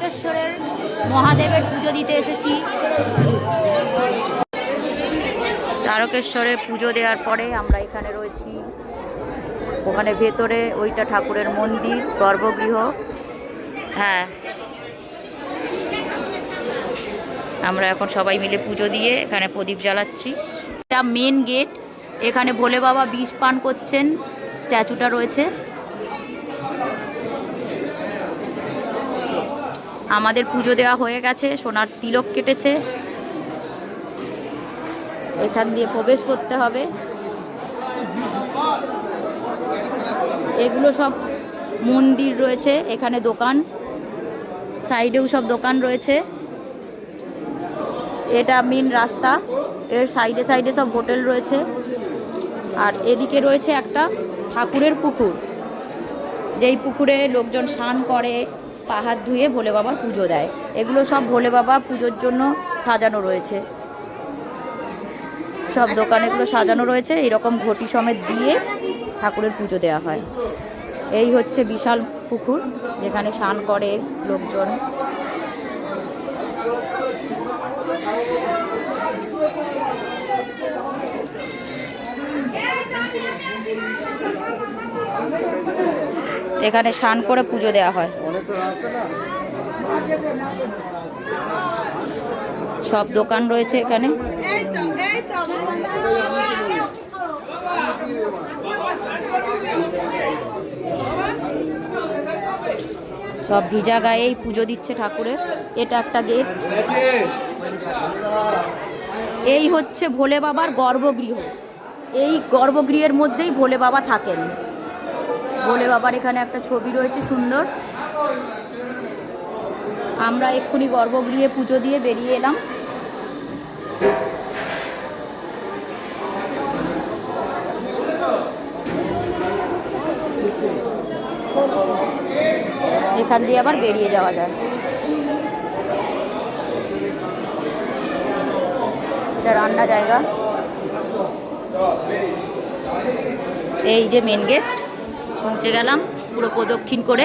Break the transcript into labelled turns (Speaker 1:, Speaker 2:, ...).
Speaker 1: তারকেশ্বরের মহাদেবের পুজো দিতে এসেছি। তারকেশ্বরে পুজো দেওয়ার পরে আমরা এখানে রয়েছি, ওখানে ভেতরে ওইটা ঠাকুরের মন্দির, গর্ভগৃহ। হ্যাঁ, আমরা এখন সবাই মিলে পুজো দিয়ে এখানে প্রদীপ জ্বালাচ্ছি। এটা মেন গেট, এখানে ভোলে বাবা বিষ পান করছেন, স্ট্যাচুটা রয়েছে। আমাদের পুজো দেওয়া হয়ে গেছে, সোনার তিলক কেটেছে, এখান দিয়ে প্রবেশ করতে হবে। এগুলো সব মন্দির রয়েছে, এখানে দোকান, সাইডেও সব দোকান রয়েছে। এটা মেন রাস্তা, এর সাইডে সাইডে সব হোটেল রয়েছে। আর এদিকে রয়েছে একটা ঠাকুরের পুকুর, যেই পুকুরে লোকজন স্নান করে, পা হাত ধুয়ে ভোলে বাবার পুজো দেয়। এগুলো সব ভোলে বাবা পুজোর জন্য সাজানো রয়েছে, সব দোকানেগুলো সাজানো রয়েছে। এরকম ঘটি সমেত দিয়ে ঠাকুরের পুজো দেওয়া হয়। এই হচ্ছে বিশাল পুকুর, যেখানে স্নান করে লোকজন। এখানে স্নান করে পুজো দেওয়া হয়। সব দোকান রয়েছে এখানে। সব ভিজা গায়েই পুজো দিচ্ছে ঠাকুরের। এটা একটা গেট। এই হচ্ছে ভোলে বাবার গর্ভগৃহ। এই গর্ভগৃহের মধ্যেই ভোলে বাবা থাকেন। ভোলে বাবার এখানে একটা ছবি রয়েছে সুন্দর। আমরা এক্ষুনি গর্ভগৃহে পুজো দিয়ে বেরিয়ে এলাম। এখান দিয়ে আবার বেরিয়ে যাওয়া যায়। এটা রান্না জায়গা। এই যে মেন গেট, পৌঁছে গেলাম পুরো প্রদক্ষিণ করে।